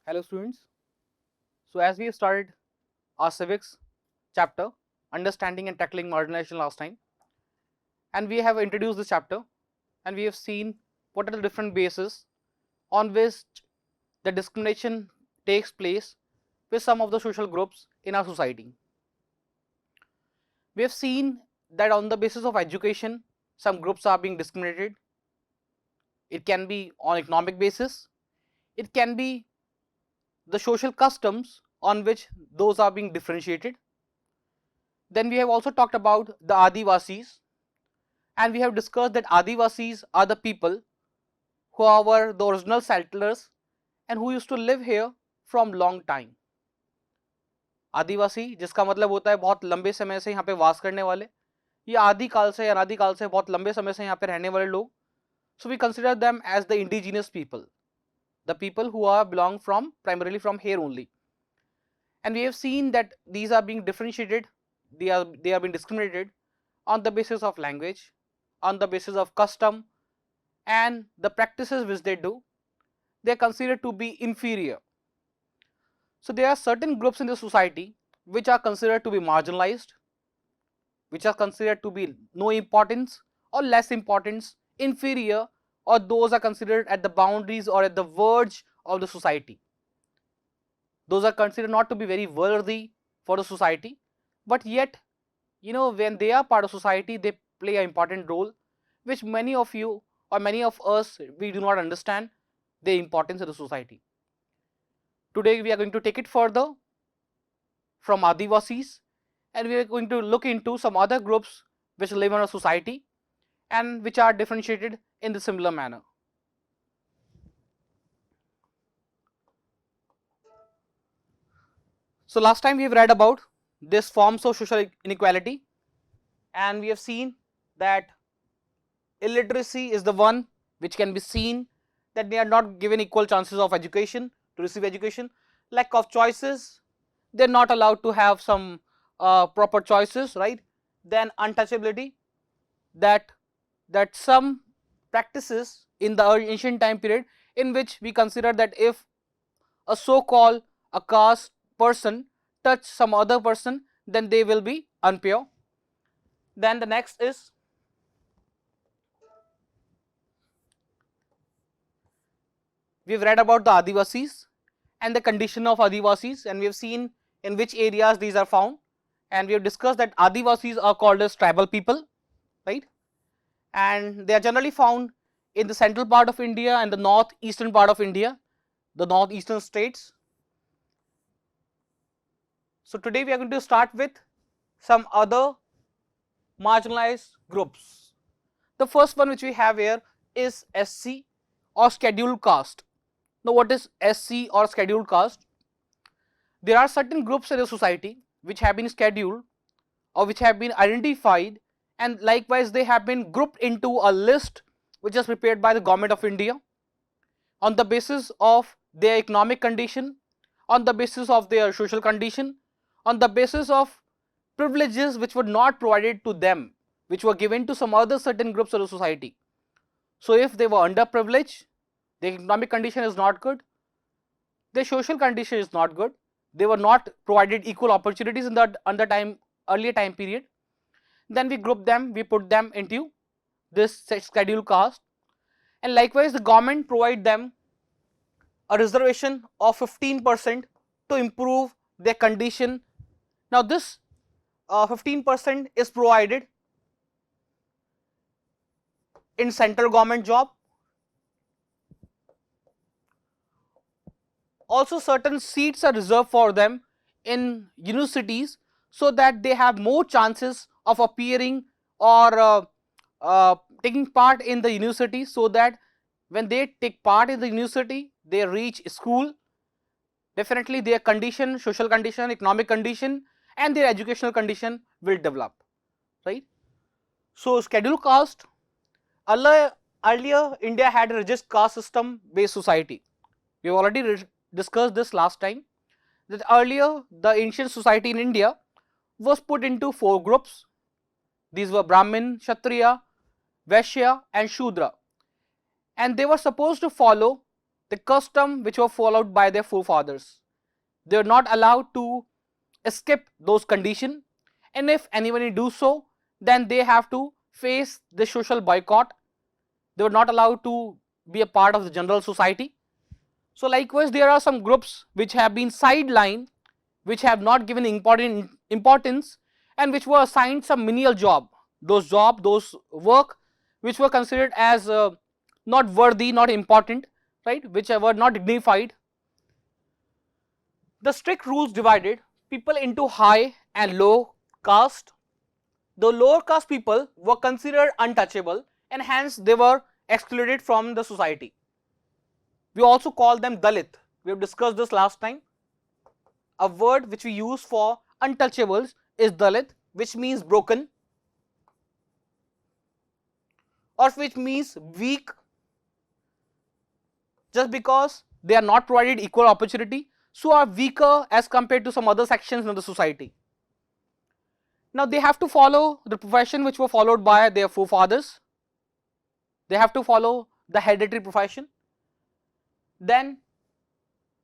Hello students. So as we have started our civics chapter, understanding and tackling marginalization last time, and we have introduced this chapter and we have seen what are the different bases on which the discrimination takes place with some of the social groups in our society. We have seen that on the basis of education, some groups are being discriminated. It can be on economic basis, it can be the social customs on which those are being differentiated. Then we have also talked about the Adivasis, and we have discussed that Adivasis are the people who were the original settlers and who used to live here from long time. आदिवासी जिसका मतलब होता है बहुत लंबे समय से यहाँ पे वास करने वाले, ये आदि काल से अनादि काल से बहुत लंबे समय से यहाँ पे रहने वाले लोग. So we consider them as the indigenous people, the people who are belong from primarily from here only. And we have seen that these are being differentiated, they are being discriminated on the basis of language, on the basis of custom, and the practices which they do. They are considered to be inferior. So there are certain groups in the society which are considered to be marginalized, which are considered to be no importance or less importance, inferior, or those are considered at the boundaries or at the verge of the society. Those are considered not to be very worthy for the society, but yet, when they are part of society, they play an important role, which many of you or many of us, we do not understand the importance of the society. Today we are going to take it further from Adivasis, and we are going to look into some other groups which live in a society and which are differentiated in the similar manner. So last time we have read about this forms of social inequality, and we have seen that illiteracy is the one which can be seen that they are not given equal chances of education to receive education. Lack of choices, they are not allowed to have some proper choices, right? Then untouchability, that some practices in the ancient time period in which we consider that if a so-called a caste person touch some other person, then they will be unpure. Then the next is we have read about the Adivasis and the condition of Adivasis, and we have seen in which areas these are found, and we have discussed that Adivasis are called as tribal people, right? And they are generally found in the central part of India and the northeastern part of India, the northeastern states. So today we are going to start with some other marginalized groups. The first one which we have here is SC or scheduled caste. Now what is SC or scheduled caste? There are certain groups in the society which have been scheduled or which have been identified, and likewise they have been grouped into a list which is prepared by the government of India on the basis of their economic condition, on the basis of their social condition, on the basis of privileges which were not provided to them, which were given to some other certain groups of the society. So if they were underprivileged, their economic condition is not good, their social condition is not good, they were not provided equal opportunities in the earlier time period, then we group them, we put them into this scheduled caste, and likewise the government provide them a reservation of 15% to improve their condition. Now this 15% is provided in central government job. Also certain seats are reserved for them in universities so that they have more chances of appearing or taking part in the university, so that when they take part in the university, they reach school, definitely their condition, social condition, economic condition and their educational condition will develop, right? So scheduled caste, earlier India had a rigid caste system based society. We have already discussed this last time, that earlier the ancient society in India was put into 4 groups. These were Brahmin, Kshatriya, Vaishya and Shudra, and they were supposed to follow the custom which were followed by their forefathers. They were not allowed to skip those conditions, and if anybody do so, then they have to face the social boycott. They were not allowed to be a part of the general society. So likewise, there are some groups which have been sidelined, which have not given importance, and which were assigned some menial job, those work which were considered as not worthy, not important, right, which were not dignified. The strict rules divided people into high and low caste. The lower caste people were considered untouchable, and hence they were excluded from the society. We also call them Dalit. We have discussed this last time. A word which we use for untouchables is Dalit, which means broken, or which means weak, just because they are not provided equal opportunity, so are weaker as compared to some other sections in the society. Now they have to follow the profession which were followed by their forefathers. They have to follow the hereditary profession. Then,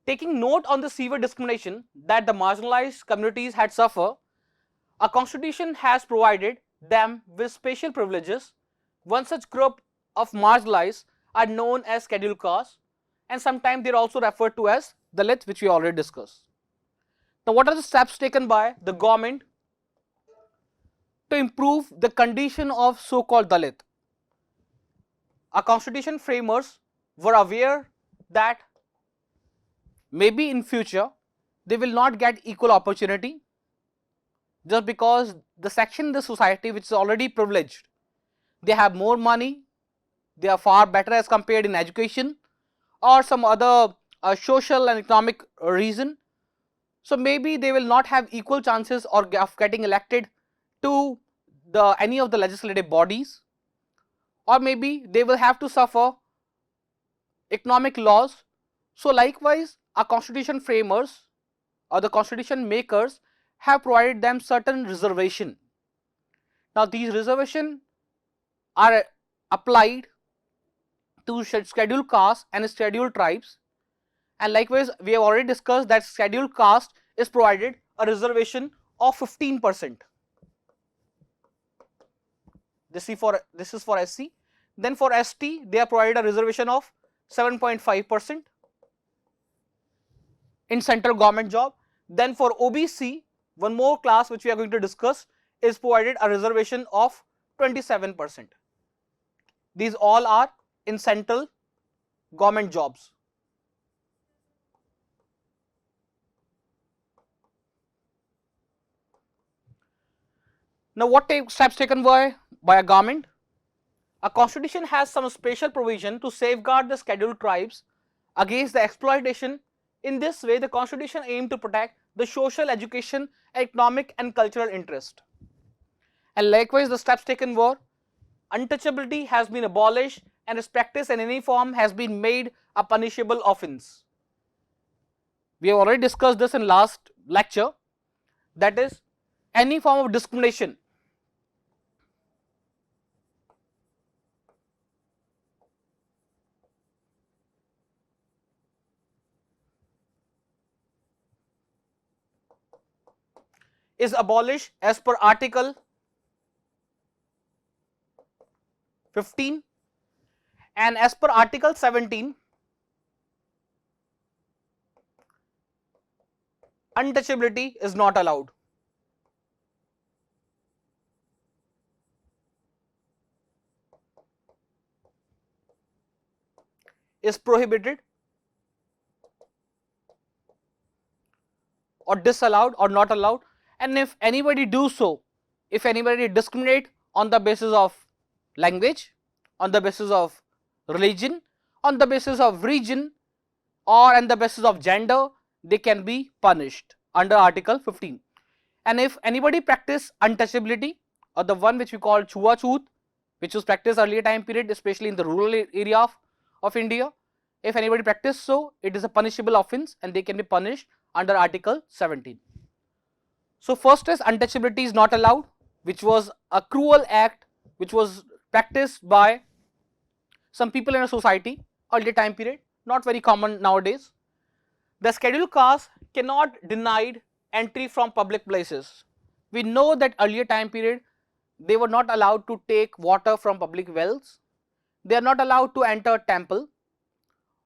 taking note on the severe discrimination that the marginalized communities had suffered, a constitution has provided them with special privileges. One such group of marginalized are known as scheduled castes, and sometimes they are also referred to as Dalit, which we already discussed. Now, what are the steps taken by the government to improve the condition of so-called Dalit? Our constitution framers were aware that maybe in future they will not get equal opportunity just because the section in the society which is already privileged, they have more money, they are far better as compared in education or some other social and economic reason. So maybe they will not have equal chances of getting elected to any of the legislative bodies, or maybe they will have to suffer economic loss. So likewise, our constitution framers or the constitution makers have provided them certain reservation. Now these reservations are applied to scheduled castes and scheduled tribes, and likewise we have already discussed that scheduled caste is provided a reservation of 15%. This is for SC. Then for ST they are provided a reservation of 7.5% in central government job. Then for OBC, one more class which we are going to discuss, is provided a reservation of 27%. These all are in central government jobs. Now what steps taken by a government? A constitution has some special provision to safeguard the scheduled tribes against the exploitation. In this way, the constitution aimed to protect the social, education, economic and cultural interest. And likewise, the steps taken were: untouchability has been abolished and its practice in any form has been made a punishable offence. We have already discussed this in last lecture, that is, any form of discrimination is abolished as per Article 15, and as per Article 17, untouchability is not allowed. Is prohibited or disallowed or not allowed. And if anybody do so, if anybody discriminate on the basis of language, on the basis of religion, on the basis of region, or on the basis of gender, they can be punished under Article 15. And if anybody practice untouchability, or the one which we call Chhuachut, which was practiced earlier time period, especially in the rural area of India, if anybody practice so, it is a punishable offence and they can be punished under Article 17. So first is untouchability is not allowed, which was a cruel act which was practiced by some people in a society earlier time period. not very common nowadays. The scheduled caste cannot denied entry from public places. We know that earlier time period they were not allowed to take water from public wells. They are not allowed to enter temple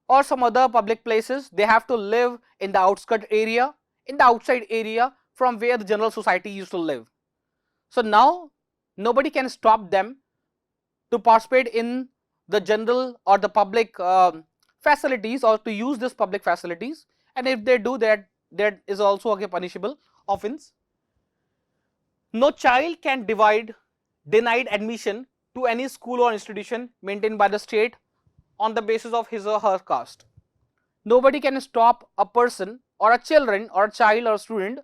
or some other public places. They have to live in the outskirt area, in the outside area from where the general society used to live. So now nobody can stop them to participate in the general or the public facilities or to use this public facilities, and if they do that, that is also a punishable offence. No child can denied admission to any school or institution maintained by the state on the basis of his or her caste. Nobody can stop a person or a children or a child or a student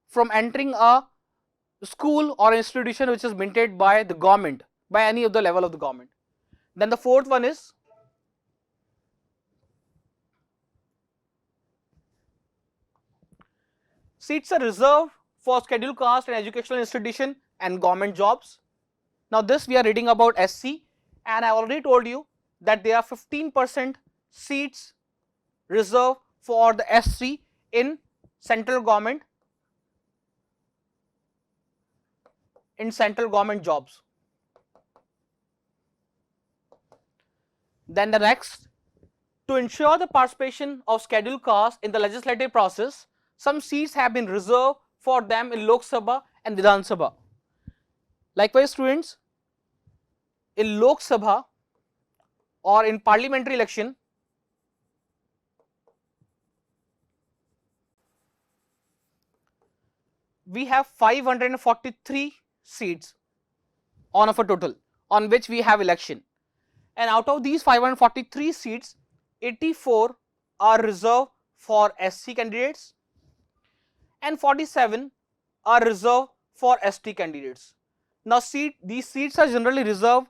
from entering a school or institution which is maintained by the government, by any of the level of the government. Then the fourth one is seats are reserved for scheduled caste and educational institution and government jobs. Now this we are reading about SC, and I already told you that there are 15% seats reserved for the SC in central government, jobs. Then the next, to ensure the participation of scheduled caste in the legislative process, some seats have been reserved for them in Lok Sabha and Vidhan Sabha. Likewise students, in Lok Sabha or in parliamentary election, we have 543 seats on of a total on which we have election, and out of these 543 seats, 84 are reserved for SC candidates and 47 are reserved for ST candidates. Now these seats are generally reserved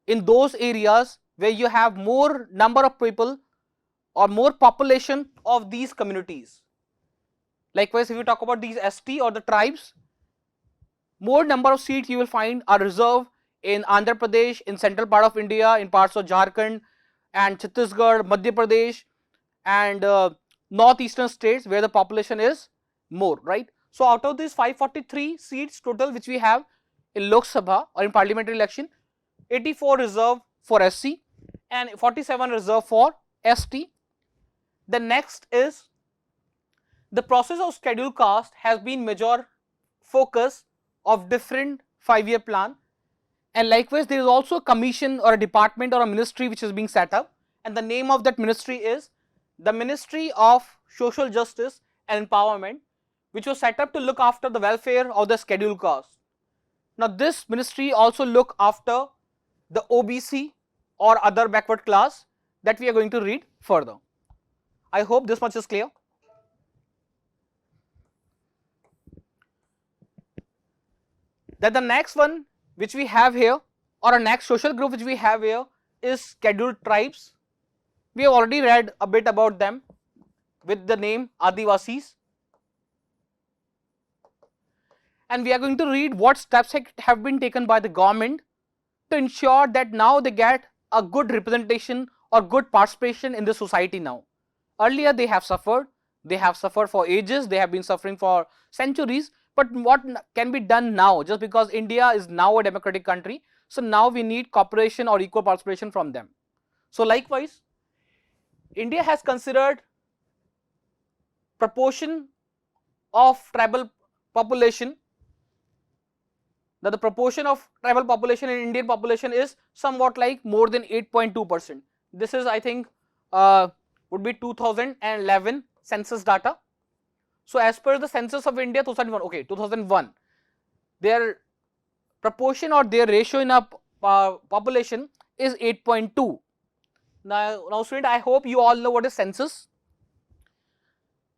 in those areas where you have more number of people or more population of these communities. Likewise, if you talk about these ST or the tribes, more number of seats you will find are reserved in Andhra Pradesh, in central part of India, in parts of Jharkhand and Chhattisgarh, Madhya Pradesh and northeastern states where the population is more, right? So out of these 543 seats total which we have in Lok Sabha or in parliamentary election, 84 reserved for SC and 47 reserved for ST. The next is the process of scheduled caste has been major focus of different 5-year plan, and likewise there is also a commission or a department or a ministry which is being set up, and the name of that ministry is the Ministry of Social Justice and Empowerment, which was set up to look after the welfare of the scheduled caste. Now this ministry also look after the OBC or other backward class that we are going to read further. I hope this much is clear. Then the next one which we have here, or a next social group which we have here, is scheduled tribes. We have already read a bit about them with the name Adivasis, and we are going to read what steps have been taken by the government to ensure that now they get a good representation or good participation in the society now. Earlier they have suffered for ages, they have been suffering for centuries, but what can be done now, just because India is now a democratic country, so now we need cooperation or equal participation from them. So likewise, India has considered proportion of tribal population, that the proportion of tribal population in Indian population is somewhat like more than 8.2%. This is, I think, would be 2011 census data. So as per the census of India 2001, their proportion or their ratio in a population is 8.2. Now student, I hope you all know what is census.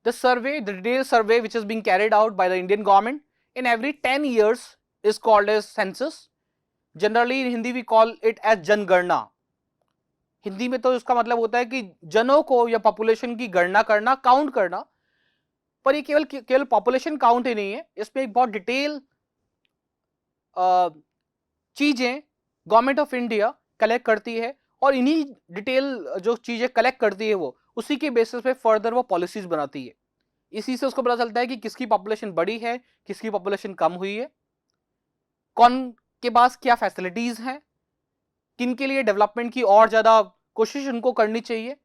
The survey, the detailed survey which is being carried out by the Indian government in every 10 years is called as census. Generally in Hindi we call it as जनगणना. हिंदी में तो इसका मतलब होता है कि जनों को या पॉपुलेशन की गणना करना, काउंट करना, पर ये केवल पॉपुलेशन काउंट ही नहीं है, इसमें एक बहुत डिटेल चीजें गवर्नमेंट ऑफ इंडिया कलेक्ट करती है और इन्हीं डिटेल जो चीजें कलेक्ट करती है वो उसी के बेसिस पे फर्दर वो पॉलिसीज बनाती है। इसी से उसको पता चलता है कि किसकी पॉपुलेशन बढ़ी है, किसकी पॉपुलेशन कम हुई है, कौन के पास क्या फैसिलिटीज हैं, किन के लिए डेवलपमेंट की और ज्यादा कोशिश उनको करनी चाहिए,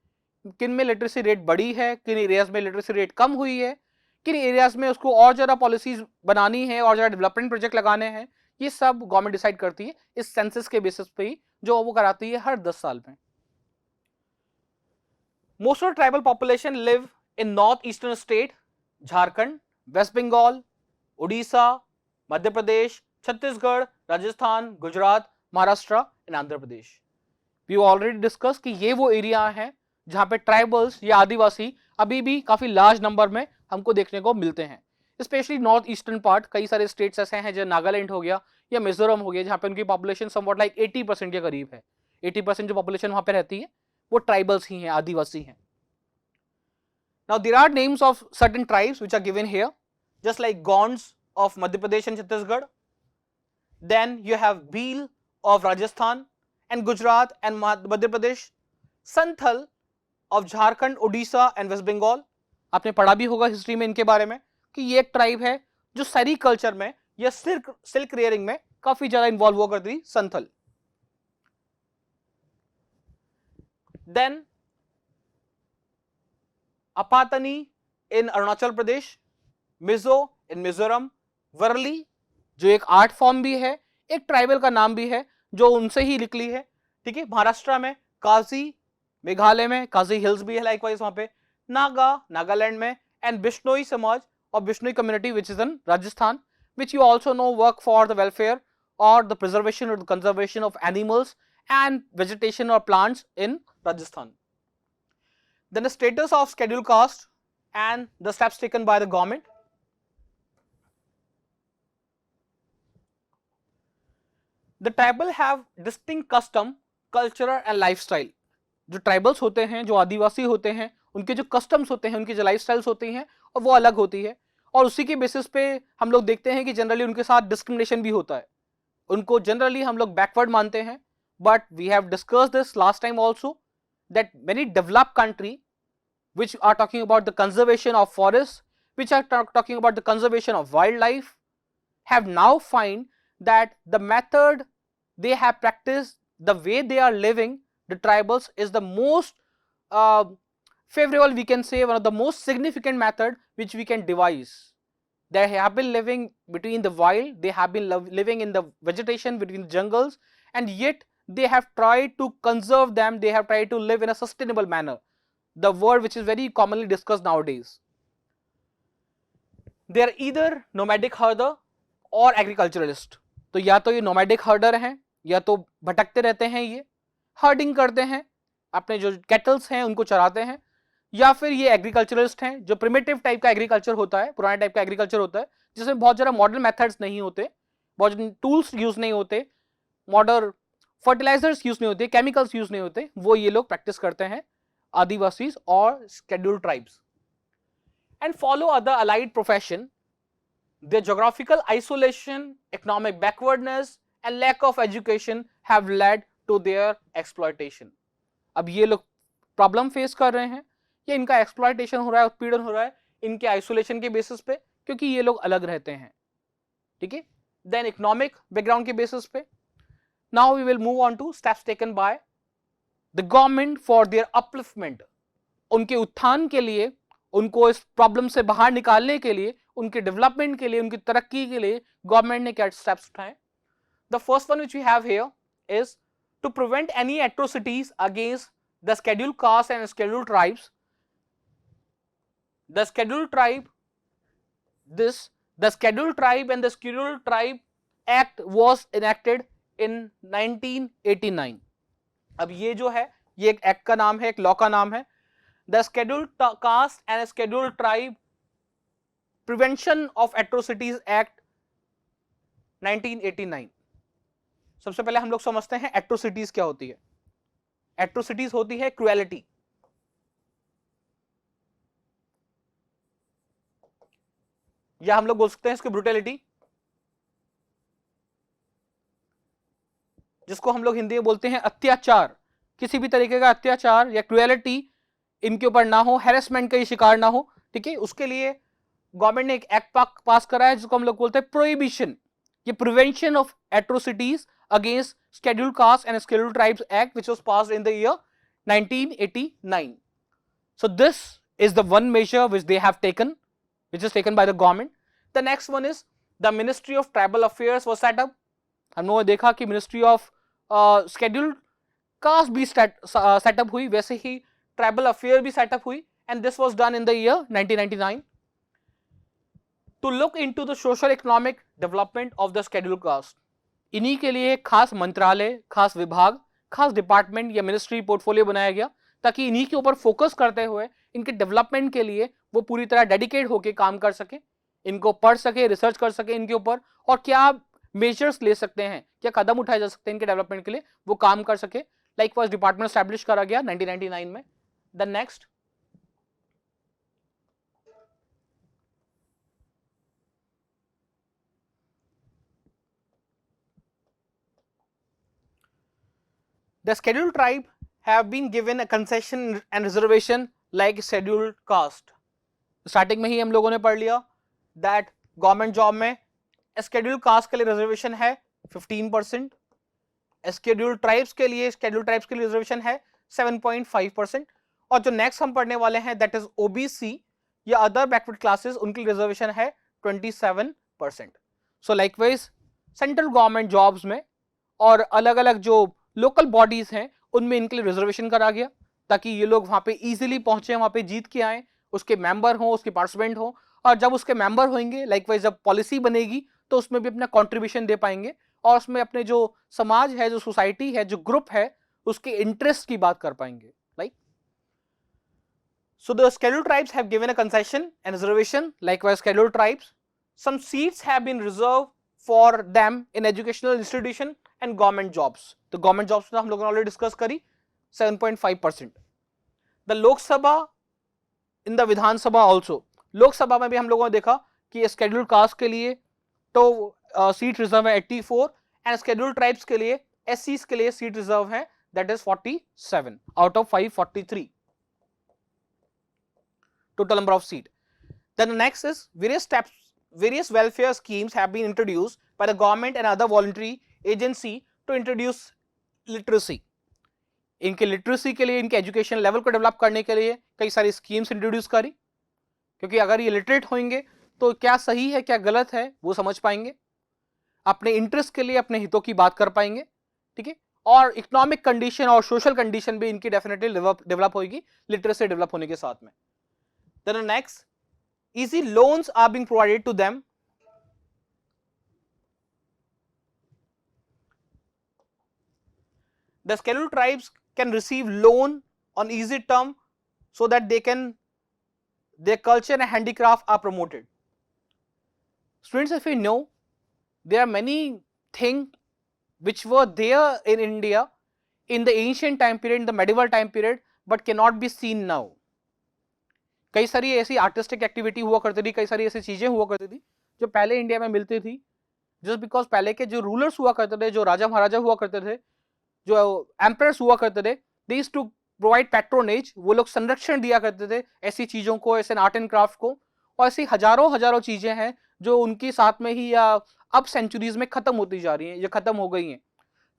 किन में लिटरेसी रेट बढ़ी है, किन एरियाज में लिटरेसी रेट कम हुई है, किन एरियाज में उसको और ज्यादा पॉलिसीज बनानी है और ज्यादा डेवलपमेंट प्रोजेक्ट लगाने हैं। ये सब गवर्नमेंट डिसाइड करती है इस सेंसस के बेसिस पे ही, जो वो कराती है हर 10 साल में। Most of tribal population live in north eastern state, Jharkhand, west Bengal, Orissa, Madhya Pradesh, Chhattisgarh, Rajasthan, Gujarat, Maharashtra and Andhra Pradesh. We already discuss कि ये वो एरिया है जहां पे ट्राइबल्स या आदिवासी अभी भी काफी लार्ज नंबर में हमको देखने को मिलते हैं। स्पेशली नॉर्थ ईस्टर्न पार्ट, कई सारे स्टेट्स ऐसे हैं जैसे नागालैंड हो गया या मिजोरम हो गया, जहां पे उनकी पॉपुलेशन समवॉट लाइक 80% के करीब है। 80% जो पॉपुलेशन वहां पे रहती है वो ट्राइबल्स ही हैं, आदिवासी हैं। Now there are names of certain tribes which are given here, just like Gonds of Madhya Pradesh and Chhattisgarh. Then you have Bhil of Rajasthan and Gujarat and Madhya Pradesh, Santhal of Jharkhand, Odisha and West Bengal. आपने पढ़ा भी होगा history में इनके बारे में कि ये एक ट्राइब है जो सेरीकल्चर में या सिल्क रेयरिंग में काफी ज्यादा इन्वॉल्व हुआ करती थी, संथल। देन अपातनी इन अरुणाचल प्रदेश, मिजो इन मिजोरम, वर्ली जो एक आर्ट फॉर्म भी है, एक ट्राइबल का नाम भी है जो उनसे ही निकली है, ठीक है। महाराष्ट्र में काजी, मेघालय में काजी हिल्स भी है लाइकवाइज वहां पे, नागा नागालैंड में, एंड बिश्नोई समाज और Bishnoi community which is in Rajasthan, which you also know work for the welfare or the preservation or the conservation of animals and vegetation or plants in Rajasthan. Then the status of scheduled caste and the steps taken by the government. The tribal have distinct custom, culture and lifestyle. जो tribals होते हैं, जो आदिवासी होते हैं, उनके जो customs होते हैं, उनकी जो लाइफस्टाइल्स होती हैं और वो अलग होती है, और उसी के बेसिस पे हम लोग देखते हैं कि जनरली उनके साथ डिस्क्रिमिनेशन भी होता है। उनको जनरली हम लोग बैकवर्ड मानते हैं, but we have discussed this last time also that many developed country which are talking about the conservation of forests, which are talking about the conservation of wildlife, have now find that the method they have practiced, the way they are living, the tribals, is the most favorable, we can say one of the most significant method which we can devise. They have been living between the wild, they have been living in the vegetation between the jungles, and yet they have tried to conserve them, they have tried to live in a sustainable manner, the word which is very commonly discussed nowadays. They are either nomadic herder or agriculturalist. तो या तो ये nomadic herder हैं, या तो भटकते रहते हैं, ये हर्डिंग करते हैं, अपने जो कैटल्स हैं उनको चराते हैं, या फिर ये एग्रीकल्चरलिस्ट हैं जो प्रिमिटिव टाइप का एग्रीकल्चर होता है, पुराने टाइप का एग्रीकल्चर होता है, जिसमें बहुत ज़्यादा मॉडर्न मेथड्स नहीं होते, बहुत टूल्स यूज नहीं होते, मॉडर्न फर्टिलाइजर्स यूज नहीं होते, केमिकल्स यूज नहीं होते, वो ये लोग प्रैक्टिस करते हैं, Adivasis or scheduled tribes. And follow other allied profession. Their geographical isolation, economic backwardness and lack of education have led to their exploitation. अब ये लोग प्रॉब्लम फेस कर रहे हैं, ये इनका एक्सप्लॉयटेशन हो रहा है, उत्पीड़न हो रहा है इनके आइसोलेशन के बेसिस पे, क्योंकि ये लोग अलग रहते हैं, ठीक है। देन इकोनॉमिक बैकग्राउंड के बेसिस पे। Now we will move on to steps taken by the government for their upliftment. उनके उत्थान के लिए, उनको इस प्रॉब्लम से बाहर निकालने के लिए, उनके डेवलपमेंट के लिए, उनकी तरक्की के लिए गवर्नमेंट ने क्या स्टेप्स उठाए। The first one which we have here is to prevent any atrocities against the scheduled caste and scheduled tribes. The scheduled tribe and the scheduled tribe act was enacted in 1989. अब ये जो है, ये एक act का नाम है, एक लॉ का नाम है, the scheduled caste and scheduled tribe prevention of atrocities act 1989। सबसे पहले हम लोग समझते हैं एट्रोसिटीज क्या होती है। एट्रोसिटीज होती है क्रुएलिटी, या हम लोग बोल सकते हैं इसको ब्रूटैलिटी, जिसको हम लोग हिंदी में बोलते हैं अत्याचार, किसी भी तरीके का अत्याचार या क्रुएलिटी इनके ऊपर ना हो, हैरेसमेंट का ये शिकार ना हो, ठीक है, उसके लिए गवर्नमेंट ने एक एक्ट पास करा है जिसको हम लोग बोलते हैं प्रोहिबिशन, ये prevention of atrocities against scheduled caste and scheduled tribes act which was passed in the year 1989. So this is the one measure which they have taken, which is taken by the government. The next one is the Ministry of Tribal Affairs was set up. हम लोगों ने देखा कि Ministry of Scheduled Caste भी setup हुई, वैसे ही tribal affair भी setup हुई, and this was done in the year 1999 to look into the social economic development of the scheduled caste. इन्हीं के लिए खास मंत्रालय, खास विभाग, खास डिपार्टमेंट या मिनिस्ट्री पोर्टफोलियो बनाया गया ताकि इन्हीं के ऊपर फोकस करते हुए इनके डेवलपमेंट के लिए वो पूरी तरह डेडिकेट होकर काम कर सके, इनको पढ़ सके, रिसर्च कर सके इनके ऊपर, और क्या मेजर्स ले सकते हैं, क्या कदम उठाए जा सकते हैं इनके डेवलपमेंट के लिए, वो काम कर सके। लाइकवाइज डिपार्टमेंट एस्टैब्लिश करा गया 1999 में। The next, the scheduled tribe have been given a concession and reservation like scheduled caste. Starting में ही हम लोगों ने पढ़ लिया दैट गवर्नमेंट जॉब में scheduled caste के लिए रिजर्वेशन है 15%, scheduled tribes के लिए रिजर्वेशन है 7.5%, और जो नेक्स्ट हम पढ़ने वाले हैं दैट इज ओबीसी या अदर बैकवर्ड क्लासेस, उनकी रिजर्वेशन है 27%. सो लाइकवाइज सेंट्रल गवर्नमेंट जॉब्स में और अलग अलग जो लोकल बॉडीज हैं उनमें इनके लिए रिजर्वेशन करा गया ताकि ये लोग वहां पे इजीली पहुंचे, वहां पे जीत के आए, उसके मेंबर हो, उसके पार्टिसिपेंट हो, और जब उसके मेंबर होंगे लाइकवाइज जब पॉलिसी बनेगी तो उसमें भी अपना कंट्रीब्यूशन दे पाएंगे और उसमें अपने जो समाज है, जो सोसाइटी है, जो ग्रुप है, उसके इंटरेस्ट की बात कर पाएंगे. Like so the scheduled tribes have given a concession and reservation, likewise scheduled tribes. Some seats have been reserved for them in educational institution and government jobs. तो government jobs हम लोगों ने already discuss करी 7.5%. The Lok Sabha in the Vidhan Sabha also, लोक सभा में भी हम लोगों ने देखा कि scheduled caste के लिए तो सीट रिजर्व है 84 एंड scheduled tribes के लिए, SCs के लिए सीट रिजर्व है that is 47 out of 543 total number of seat. Then the next is various welfare schemes have been introduced by the government and other voluntary agency to introduce literacy. इनके literacy के लिए, इनके education level को develop करने के लिए कई सारी स्कीम्स इंट्रोड्यूस करी, क्योंकि अगर ये लिटरेट होंगे तो क्या सही है क्या गलत है वो समझ पाएंगे, अपने इंटरेस्ट के लिए अपने हितों की बात कर पाएंगे, ठीक है, और इकोनॉमिक कंडीशन और सोशल कंडीशन भी इनकी डेफिनेटली डेवलप होगी लिटरेसी डेवलप होने के साथ में. Then the next, easy loans are being provided to them. The scheduled tribes can receive loan on easy term so that their culture and handicraft are promoted. Students, if you know, there are many things which were there in India in the ancient time period, in the medieval time period, but cannot be seen now. कई सारी ऐसी artistic activity हुआ करती थी, कई सारी ऐसी चीजें हुआ करती थी जो पहले इंडिया में मिलती थी, जस्ट बिकॉज पहले के जो रूलर्स हुआ करते थे, जो राजा महाराजा हुआ करते थे, जो एम्परर्स हुआ करते थे, they used to provide patronage, वो लोग संरक्षण दिया करते थे ऐसी चीजों को, ऐसे आर्ट एंड क्राफ्ट को, और ऐसी हजारों चीजें हैं जो उनके साथ में ही या अब सेंचुरीज में खत्म होती जा रही हैं या खत्म हो गई हैं.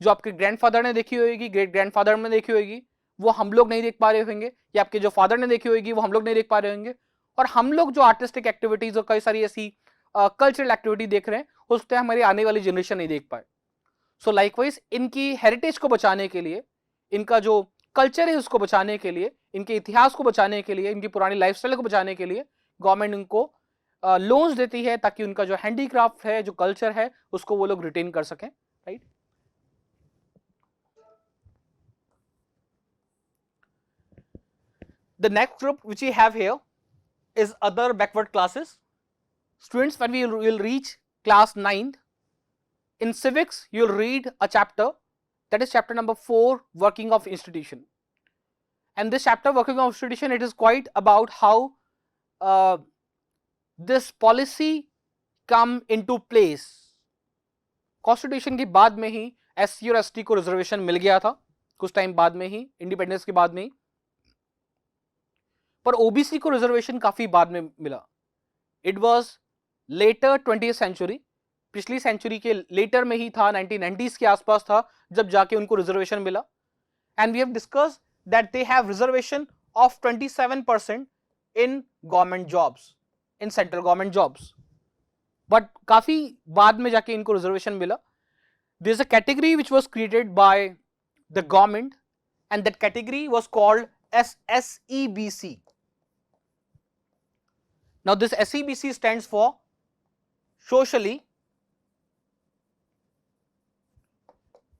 जो आपके ग्रैंडफादर ने देखी होगी, ग्रेट ग्रैंडफादर ने देखी होगी, वो हम लोग नहीं देख पा रहे होंगे, या आपके जो फादर ने देखी होगी वो हम लोग नहीं देख पा रहे होंगे, और हम लोग जो आर्टिस्टिक एक्टिविटीज और कई सारी ऐसी कल्चरल एक्टिविटी देख रहे हैं उससे हमारी आने वाली जनरेशन नहीं देख पाए. सो लाइकवाइज इनकी हेरिटेज को बचाने के लिए, इनका जो कल्चर है उसको बचाने के लिए, इनके इतिहास को बचाने के लिए, इनकी पुरानी लाइफस्टाइल को बचाने के लिए गवर्नमेंट इनको लोन्स देती है ताकि उनका जो हैंडीक्राफ्ट है, जो कल्चर है, उसको वो लोग रिटेन कर सकें. Right. The next group which we have here is other backward classes. Students, when we will reach class 9th, in civics you will read a chapter, that is chapter number 4, working of institution. And this chapter, working of institution, it is quite about how this policy come into place. Constitution के बाद में ही SC और ST को reservation मिल गया था, कुछ time बाद में ही, इंडिपेंडेंस के बाद में ही। पर ओबीसी को रिजर्वेशन काफी बाद में मिला। It was later 20th century, पिछली सेंचुरी के लेटर में ही था, 1990s के आसपास था जब जाके उनको रिजर्वेशन मिला। And we have discussed that they have reservation of 27% in government jobs, in central government jobs, but काफी बाद में जाके इनको रिजर्वेशन मिला। There is a category which was created by the government and that category was called as SEBC. Now this SEBC stands for socially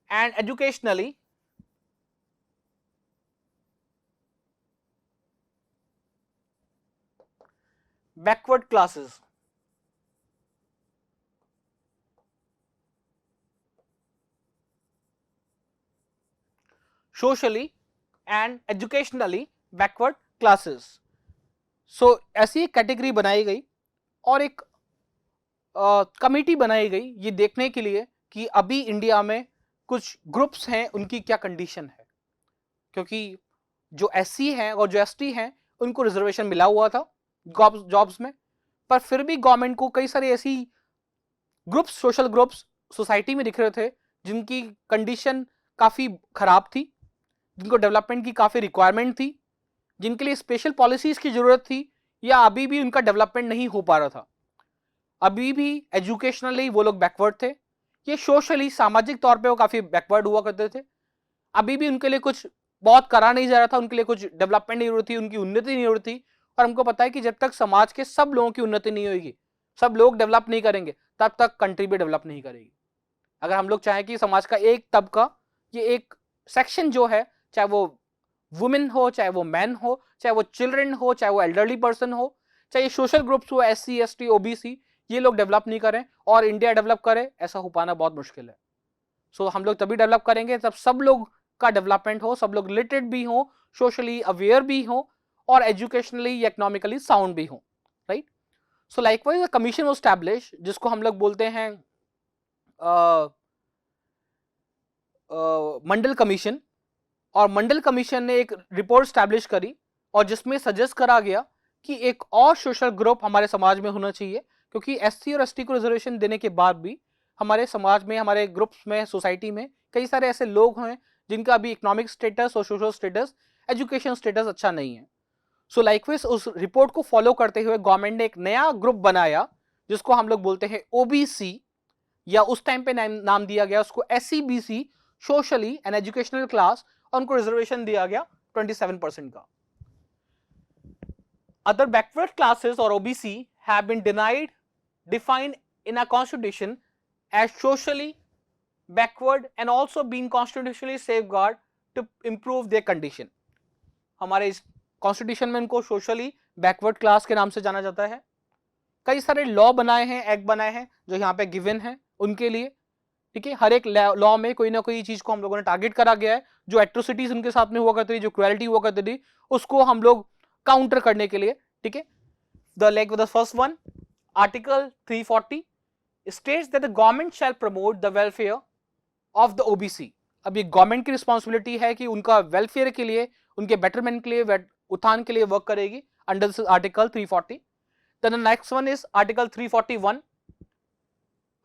and educationally backward classes. Socially and educationally backward classes. सो ऐसी एक category बनाई गई और एक committee बनाई गई ये देखने के लिए कि अभी इंडिया में कुछ ग्रुप्स हैं उनकी क्या कंडीशन है, क्योंकि जो SC हैं और जो ST हैं उनको रिजर्वेशन मिला हुआ था जॉब्स में, पर फिर भी गवर्नमेंट को कई सारे ऐसी ग्रुप्स, सोशल ग्रुप्स सोसाइटी में दिख रहे थे जिनकी कंडीशन काफी खराब थी, जिनको डेवलपमेंट की काफी रिक्वायरमेंट थी, जिनके लिए स्पेशल पॉलिसीज की जरूरत थी, या अभी भी उनका डेवलपमेंट नहीं हो पा रहा था। अभी भी एजुकेशनली वो लोग बैकवर्ड थे, ये सोशली, सामाजिक तौर पे वो काफी बैकवर्ड हुआ करते थे। अभी भी उनके लिए कुछ बहुत करा नहीं जा रहा था, उनके लिए कुछ डेवलपमेंट नहीं हो रही थी, उनकी उन्नति नहीं हो रही थी। और हमको पता है कि जब तक समाज के सब लोगों की उन्नति नहीं होगी, सब लोग डेवलप नहीं करेंगे, तब तक कंट्री भी डेवलप नहीं करेगी। अगर हम लोग चाहें कि समाज का एक तबका, ये एक सेक्शन जो है, चाहे वो वुमेन हो, चाहे वो मैन हो, चाहे वो चिल्ड्रन हो, चाहे वो एल्डरली पर्सन हो, चाहे सोशल ग्रुप्स हो, SC ST OBC, ये लोग डेवलप नहीं करें और इंडिया डेवलप करे, ऐसा हो पाना बहुत मुश्किल है। सो हम लोग तभी डेवलप करेंगे जब सब लोग का डेवलपमेंट हो, सब लोग लिटरेट भी हो, सोशली अवेयर भी हो और एजुकेशनली या इकोनॉमिकली साउंड भी हो, right. So likewise commission was establish, जिसको हम लोग बोलते हैं मंडल कमीशन। और मंडल कमीशन ने एक रिपोर्ट स्टैब्लिश करी और जिसमें सजेस्ट करा गया कि एक और सोशल ग्रुप हमारे समाज में होना चाहिए, क्योंकि SC और ST को रिजर्वेशन देने के बाद भी हमारे समाज में, हमारे ग्रुप्स में, सोसाइटी में कई सारे ऐसे लोग हैं जिनका अभी इकोनॉमिक स्टेटस और सोशल स्टेटस, एजुकेशन स्टेटस अच्छा नहीं है। सो लाइकवाइज उस रिपोर्ट को फॉलो करते हुए गवर्नमेंट ने एक नया ग्रुप बनाया जिसको हम लोग बोलते हैं OBC, या उस टाइम पे नाम दिया गया उसको SEBC, socially and educational class, और उनको रिजर्वेशन दिया गया 27% का। Other backward classes or OBC have been defined in a constitution as socially backward and also being constitutionally safeguarded to improve their condition. हमारे इस कॉन्स्टिट्यूशन में उनको सोशली बैकवर्ड क्लास के नाम से जाना जाता है। कई सारे लॉ बनाए हैं, एक्ट बनाए हैं जो यहाँ पे गिवन है उनके लिए, ठीक है। हर एक लॉ में कोई ना कोई चीज को हम लोगों ने टारगेट करा गया है, जो एट्रोसिटीज उनके साथ में हुआ करती थी, जो क्रुएल्टी हुआ करती थी, उसको हम लोग काउंटर करने के लिए, ठीक है। The first one, article 340 states that the government shell promote the welfare of the OBC। अब ये गवर्नमेंट की रिस्पॉन्सिबिलिटी है कि उनका वेलफेयर के लिए, उनके बेटरमेंट के लिए, उत्थान के लिए वर्क करेगी under this article 340। Then the next one is article 341।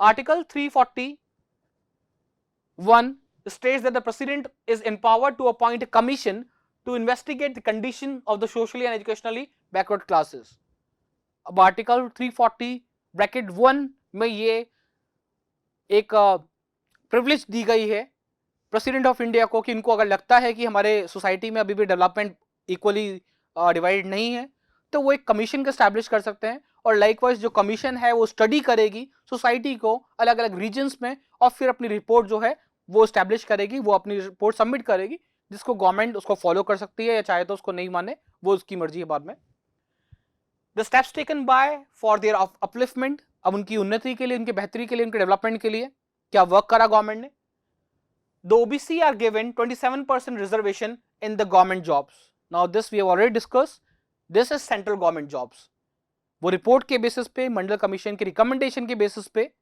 Article 341 states that the president is empowered to appoint a commission to investigate the condition of the socially and educationally backward classes. अब article 340 bracket 1 में ये एक privilege दी गई है president of India को कि इनको अगर लगता है कि हमारे सोसाइटी में अभी भी डेवलपमेंट इक्वली डिवाइड नहीं है, तो वो एक कमीशन को एस्टैब्लिश कर सकते हैं। और लाइकवाइज जो कमीशन है वो स्टडी करेगी सोसाइटी को अलग अलग रीजन्स में, और फिर अपनी रिपोर्ट जो है वो एस्टैब्लिश करेगी, वो अपनी रिपोर्ट सबमिट करेगी, जिसको गवर्नमेंट उसको फॉलो कर सकती है या चाहे तो उसको नहीं माने, वो उसकी मर्जी है बाद में। The steps taken bye for their upliftment, अब उनकी उन्नति के लिए, उनकी बेहतरी के लिए, उनके डेवलपमेंट के लिए क्या वर्क करा गवर्नमेंट ने। The OBC are given 27% reservation in the government jobs. Now this we have already discussed, this is central government jobs. वो रिपोर्ट के बेसिस पे, मंडल कमीशन के रिकमेंडेशन के बेसिस पे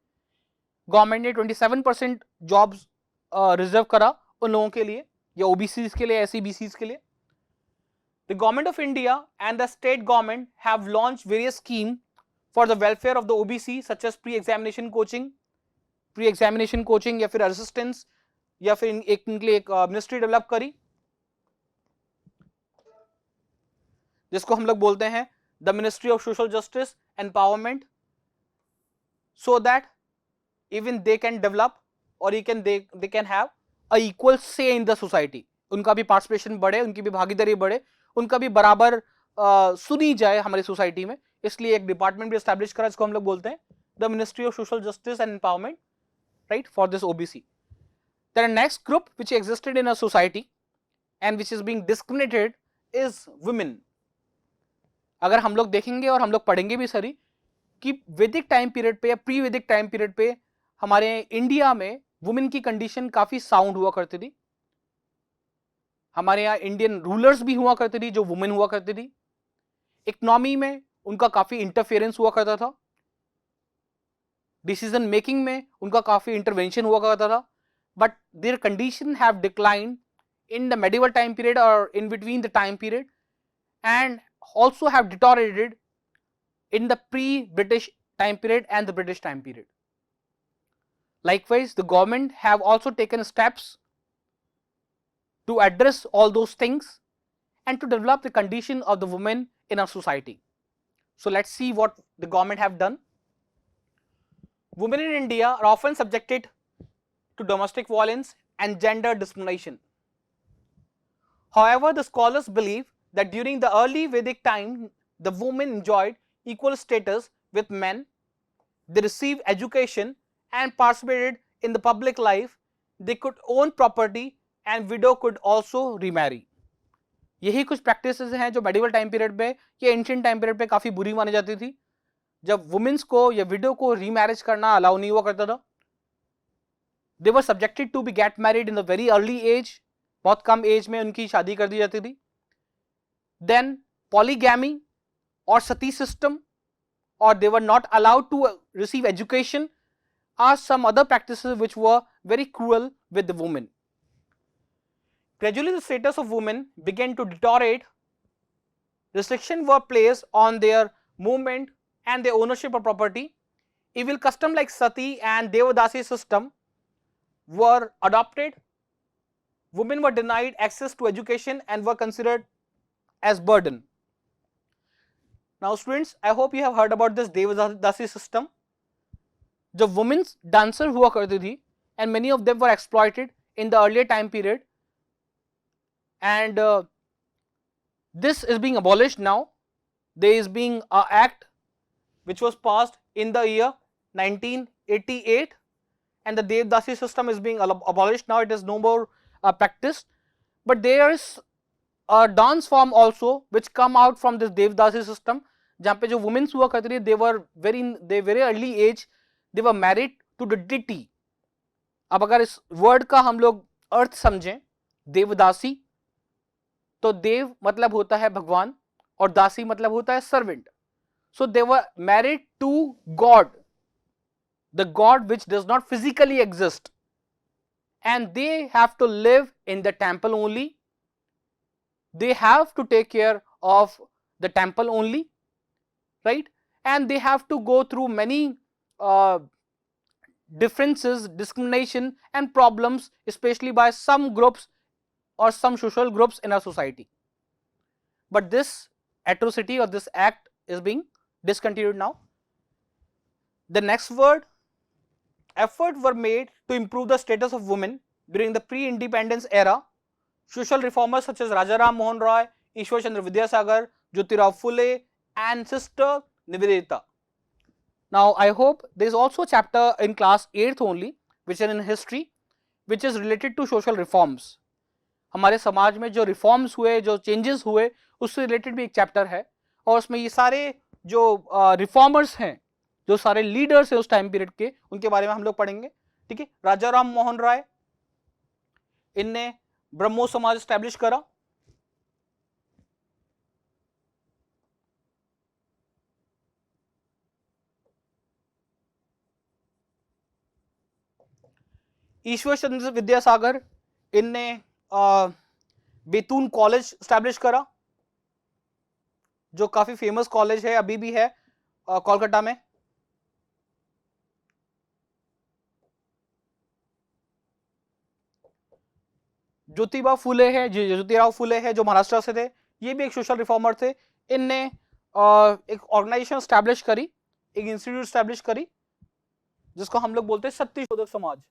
गवर्नमेंट ने 27% जॉब्स रिजर्व करा उन लोगों के लिए या ओबीसीज के लिए, एससी बीसीज के लिए। The government of India and the state government have launched various schemes for the welfare of the OBC such as pre-examination coaching या फिर assistance या फिर इनके लिए एक मिनिस्ट्री डेवलप करी जिसको हम लोग बोलते हैं the ministry of social justice empowerment, so that even they can develop or they can have a equal say in the society. उनका भी पार्टिसिपेशन बढ़े, उनकी भी भागीदारी बढ़े, उनका भी बराबर सुनी जाए हमारी सोसाइटी में। इसलिए एक डिपार्टमेंट भी एस्टैब्लिश करा जिसको हम लोग बोलते हैं the ministry of social justice and empowerment, right, for this OBC. Then next group which existed in a society and which is being discriminated is women. अगर हम लोग देखेंगे और हम लोग पढ़ेंगे भी सरी कि वैदिक टाइम पीरियड पे या प्री वैदिक टाइम पीरियड पे हमारे इंडिया में वुमेन की कंडीशन काफी साउंड हुआ करती थी। हमारे यहाँ इंडियन रूलर्स भी हुआ करती थी जो वुमेन हुआ करती थी। इकोनॉमी में उनका काफी इंटरफेरेंस हुआ करता था, डिसीजन मेकिंग में उनका काफी इंटरवेंशन हुआ करता था, but their condition have declined in the medieval time period और in between the time period and also have deteriorated in the pre-British time period and the British time period. Likewise, the government have also taken steps to address all those things and to develop the condition of the women in our society. So let's see what the government have done. Women in India are often subjected to domestic violence and gender discrimination. However, the scholars believe that during the early Vedic time, the women enjoyed equal status with men. They received education and participated in the public life. They could own property and widow could also remarry. यही कुछ practices हैं जो medieval time period पे या ancient time period पे काफी बुरी मानी जाती थी, जब वुमेन्स को या विडो को रीमैरिज करना अलाउ नहीं हुआ करता था। They were subjected to be get married in a very early age. बहुत कम एज में उनकी शादी कर दी जाती थी। Then polygamy or sati system, or they were not allowed to receive education, are some other practices which were very cruel with the women. Gradually the status of women began to deteriorate. Restrictions were placed on their movement and their ownership of property. Evil customs like sati and devadasi system were adopted. Women were denied access to education and were considered as burden. Now students, I hope you have heard about this devadasi system. जो women's dancer हुआ करती थी and many of them were exploited in the earlier time period, and this is being abolished now. There is being an act which was passed in the year 1988 and the devadasi system is being abolished now. It is no more practiced, but there is a dance form also which come out from this devadasi system, जहाँ पे जो women हुआ करती थी they were very early age, they were married to the deity. अब अगर इस word का हम लोग अर्थ समझें देवदासी, तो देव मतलब होता है भगवान और दासी मतलब होता है servant. So they were married to God, the God which does not physically exist, and they have to live in the temple only. They have to take care of the temple only, right? And they have to go through many differences, discrimination and problems, especially by some groups or some social groups in our society. But this atrocity or this act is being discontinued now. The next word, efforts were made to improve the status of women during the pre-independence era. Social reformers such as Rajaram Mohan Roy, Ishwar Chandra Vidyasagar, Jyotirao Phule and Sister Nivedita. Now I hope there is also a chapter in class 8th only which is in history, which is related to social reforms. हमारे समाज में जो reforms हुए, जो changes हुए, उससे related भी एक चैप्टर है और उसमें ये सारे जो रिफॉर्मर्स हैं, जो सारे लीडर्स हैं उस टाइम पीरियड के, उनके बारे में हम लोग पढ़ेंगे. ठीक है. राजाराम मोहन राय, इनने ब्रह्मो समाज एस्टैब्लिश करा. ईश्वर चंद्र विद्यासागर, इनने बेतून कॉलेज स्टैब्लिश करा, जो काफी फेमस कॉलेज है, अभी भी है कोलकाता में। ज्योतिराव फुले है जो महाराष्ट्र से थे, ये भी एक सोशल रिफॉर्मर थे। इनने एक ऑर्गेनाइजेशन स्टैब्लिश करी, एक इंस्टीट्यूट स्टैब्लिश करी, जिसको हम लोग बोलते हैं सत्यशोधक समाज।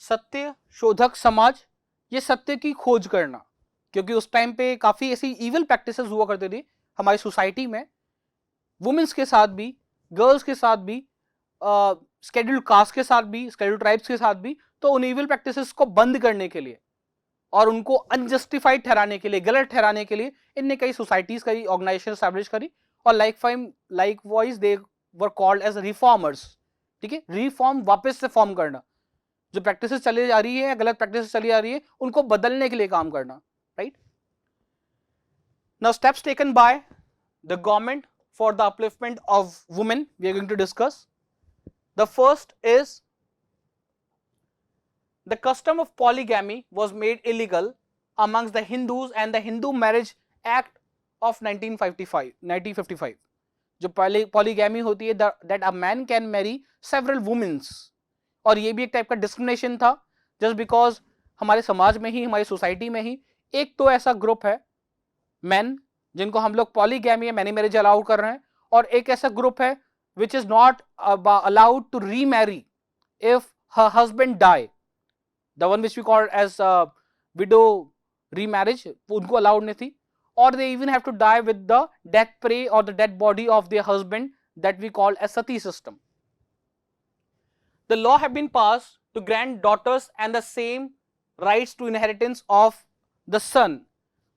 सत्य शोधक समाज, ये सत्य की खोज करना, क्योंकि उस टाइम पे काफी ऐसी इविल प्रैक्टिसेस हुआ करती थी हमारी सोसाइटी में, वुमेन्स के साथ भी, गर्ल्स के साथ भी, स्केड्यूल्ड कास्ट के साथ भी, स्केड्यूल्ड ट्राइब्स के साथ भी। तो उन इविल प्रैक्टिसेस को बंद करने के लिए और उनको अनजस्टिफाइड ठहराने के लिए, गलत ठहराने के लिए, इनने कई सोसाइटीज करी, ऑर्गेनाइजेशन स्टैब्लिश करी, और likewise they were called as reformers. ठीक है, रिफॉर्म वापस से फॉर्म करना, जो प्रैक्टिसेस चली जा रही है, गलत प्रैक्टिसेस चली जा रही है, उनको बदलने के लिए काम करना, right. Now steps taken by the government for the upliftment of women, we are going to discuss. The first is the custom of polygamy was made illegal amongst the Hindus and the Hindu Marriage Act of 1955. जो polygamy होती है, that a man can marry several women, और ये भी एक type का discrimination था, just because हमारे समाज में ही, हमारी सोसाइटी में ही एक तो ऐसा ग्रुप है मैन जिनको हम लोग पॉलीगैमी या मैनी मैरिज अलाउ कर रहे हैं, और एक ऐसा ग्रुप है which is not allowed to remarry if her husband die, the one which we call as widow remarriage, उनको अलाउड नहीं थी, और they even have to die with the death prey or the dead body of their husband, that we call as sati system. The law have been passed to grant daughters and the same rights to inheritance of the son.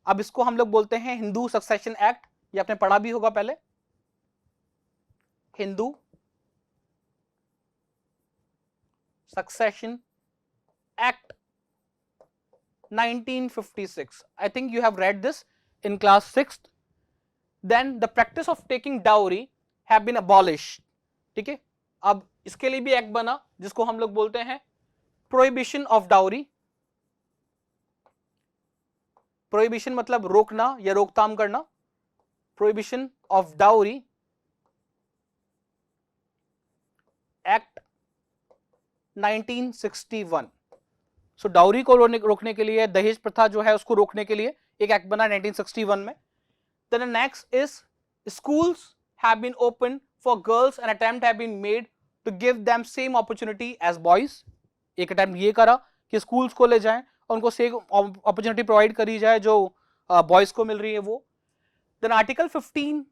अब इसको हम लोग बोलते हैं Hindu succession act, ये आपने पढ़ा भी होगा पहले, Hindu succession Act 1956. I think you have read this in class 6th. Then the practice of taking dowry have been abolished. ठीक है, अब इसके लिए भी एक्ट बना जिसको हम लोग बोलते हैं प्रोहिबिशन ऑफ डाउरी। प्रोहिबिशन मतलब रोकना या रोकथाम करना, prohibition of dowry act 1961। So dowry को रोकने के लिए, दहेज प्रथा जो है उसको रोकने के लिए एक एक्ट बना 1961 में। Then the next is schools have been open for girls and attempt have been made to give them same opportunity as boys. एक अटेम्प्ट ये करा कि स्कूल्स को ले जाएं और उनको सेम अपॉर्चुनिटी प्रोवाइड करी जाए जो बॉयज को मिल रही है वो। Then article 15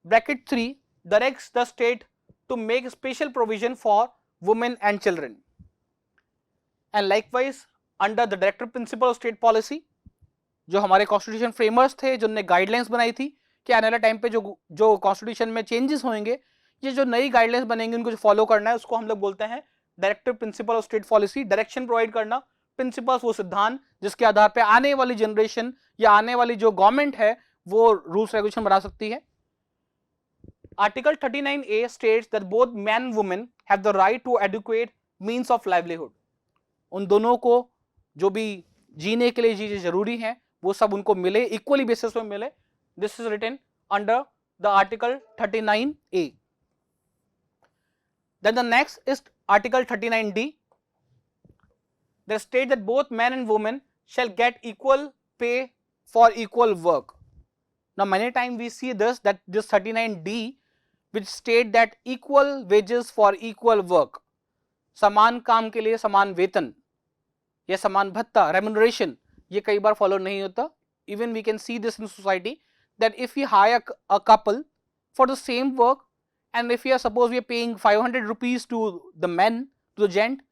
bracket 3 directs the state to make special provision for women and children. And likewise under the director principle of state policy, जो हमारे कॉन्स्टिट्यूशन फ्रेमर्स थे जिन्होंने गाइडलाइंस बनाई थी कि आने वाले टाइम पे जो कॉन्स्टिट्यूशन में चेंजेस होंगे, ये जो नई गाइडलाइंस बनेंगे उनको जो फॉलो करना है, उसको हम लोग बोलते हैं director principle of state policy. Direction provide करना, प्रिंसिपल्स वो सिद्धांत जिसके आधार पे आने वाली जनरेशन या आने वाली जो गवर्नमेंट है वो रूल्स रेगुलेशन बना सकती है। Article 39A states that both man and women have the right to educate means of livelihood. उन दोनों को जो भी जीने के लिए चीजें जरूरी हैं वो सब उनको मिले, इक्वली बेसिस पे मिले। This is written under the article 39A। Then the next is article 39D। They state that both men and women shall get equal pay for equal work. Now many times we see that this 39D which state that equal wages for equal work, समान काम के लिए समान वेतन या समान भत्ता, remuneration, ये कई बार फॉलो नहीं होता। Even we can see this in society that if we hire a couple for the same work and if we are suppose we are paying 500 rupees to the men, to the gent,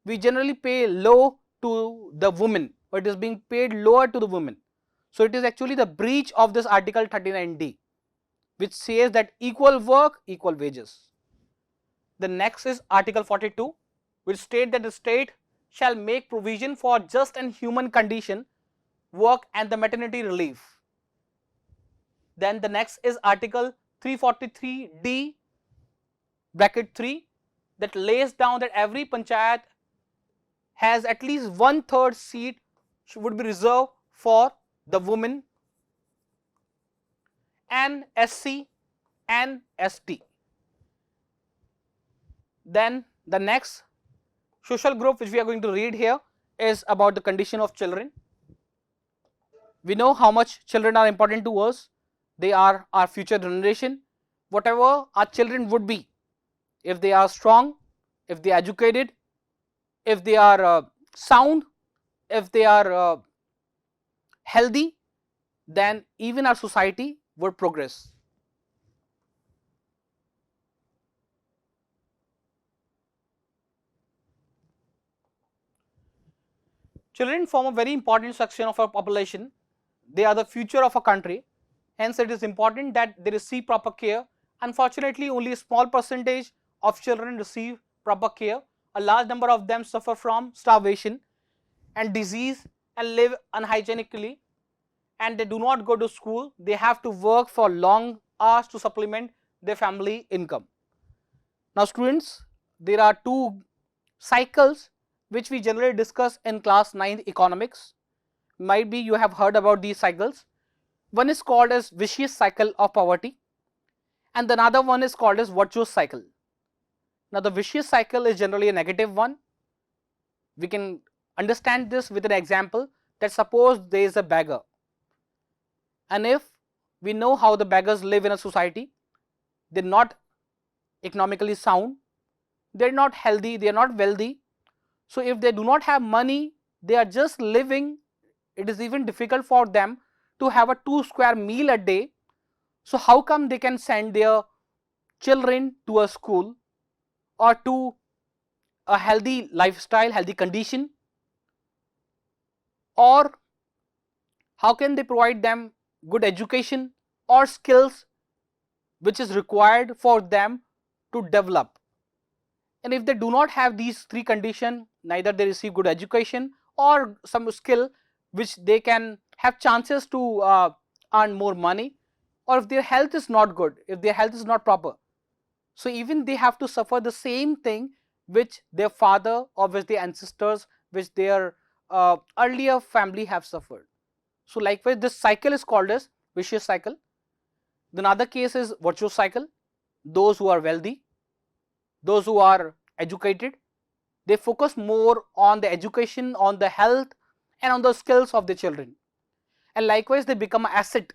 we generally pay low to the women, or it is being paid lower to the women. So it is actually the breach of this article 39D, which says that equal work, equal wages. The next is article 42, which states that the state shall make provision for just and human condition work and the maternity relief. Then the next is Article 343D bracket 3 that lays down that every panchayat has at least 1/3 seat would be reserved for the women and SC and ST. Then the next social group which we are going to read here is about the condition of children. We know how much children are important to us. They are our future generation. Whatever our children would be, if they are strong, if they are educated, if they are sound, if they are healthy, then even our society would progress. Children form a very important section of our population. They are the future of a country. Hence, it is important that they receive proper care. Unfortunately, only a small percentage of children receive proper care. A large number of them suffer from starvation and disease and live unhygienically, and they do not go to school. They have to work for long hours to supplement their family income. Now students, there are two cycles which we generally discuss in class 9 economics. Might be you have heard about these cycles. One is called as vicious cycle of poverty and another one is called as virtuous cycle. Now the vicious cycle is generally a negative one. We can understand this with an example that suppose there is a beggar, and if we know how the beggars live in a society, they are not economically sound, they are not healthy, they are not wealthy. So if they do not have money, they are just living. It is even difficult for them to have a 2 square meal a day. So how come they can send their children to a school or to a healthy lifestyle, healthy condition, or how can they provide them good education or skills which is required for them to develop? And if they do not have these three conditions, neither they receive good education or some skill which they can have chances to earn more money, or if their health is not good, if their health is not proper, so even they have to suffer the same thing which their father or which their ancestors, which their earlier family have suffered. So likewise this cycle is called as vicious cycle. The another case is virtuous cycle. Those who are wealthy, those who are educated, they focus more on the education, on the health and on the skills of the children, and likewise they become an asset.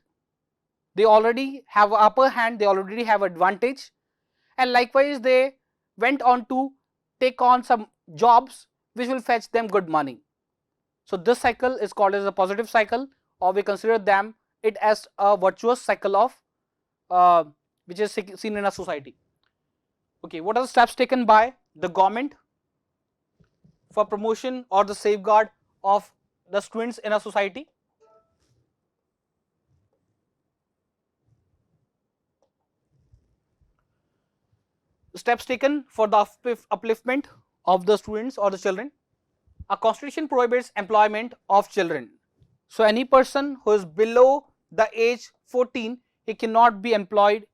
They already have upper hand, they already have advantage, and likewise they went on to take on some jobs which will fetch them good money. So this cycle is called as a positive cycle, or we consider them it as a virtuous cycle of which is seen in a society. Okay, what are the steps taken by the government for promotion or the safeguard of the students in a society? Steps taken for the upliftment of the students or the children. A constitution prohibits employment of children. So any person who is below the age 14, he cannot be employed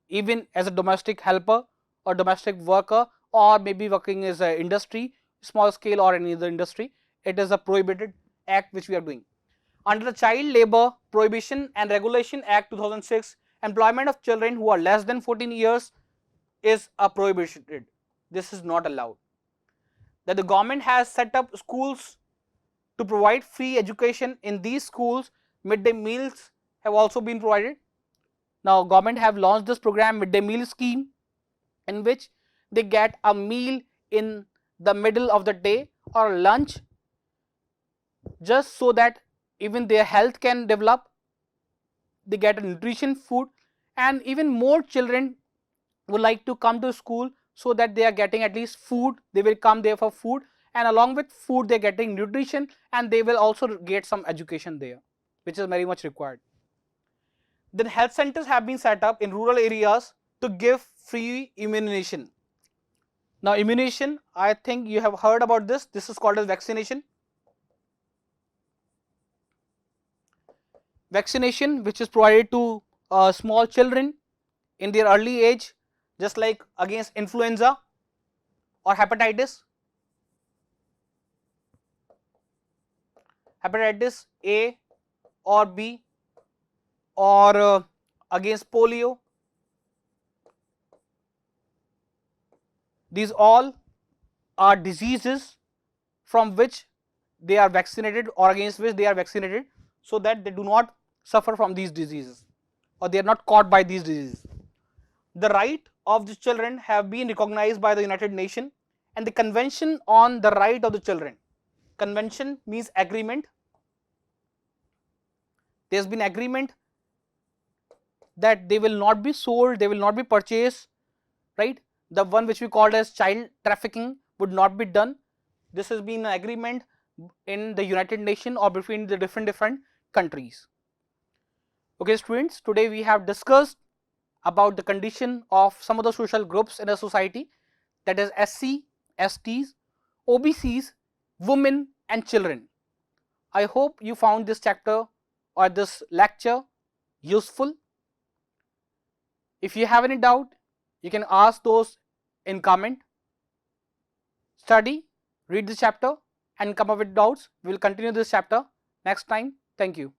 even as a domestic helper or domestic worker, or maybe working as an industry, small scale or any other industry. It is a prohibited act which we are doing. Under the Child Labour Prohibition and Regulation Act 2006, employment of children who are less than 14 years is prohibited. This is not allowed. That the government has set up schools to provide free education. In these schools, midday meals have also been provided. Now government have launched this program, midday meal scheme, in which they get a meal in the middle of the day or lunch, just so that even their health can develop. They get a nutrition food, and even more children would like to come to school so that they are getting at least food. They will come there for food, and along with food they are getting nutrition, and they will also get some education there, which is very much required. Then health centers have been set up in rural areas to give free immunization. Now immunization, I think you have heard about this. This is called as vaccination. vaccination which is provided to small children in their early age, just like against influenza or hepatitis A or B, or against polio. These all are diseases from which they are vaccinated or against which they are vaccinated, so that they do not suffer from these diseases or they are not caught by these diseases. The right of the children have been recognized by the United Nations and the Convention on the Right of the Children. Convention means agreement. There has been agreement that they will not be sold, they will not be purchased, right? The one which we called as child trafficking would not be done. This has been an agreement in the United Nations or between the different countries. Okay students, today we have discussed about the condition of some of the social groups in a society, that is SC, STs, OBCs, women and children. I hope you found this chapter or this lecture useful. If you have any doubt, you can ask those in comment. Study, read the chapter and come up with doubts. We will continue this chapter next time. Thank you.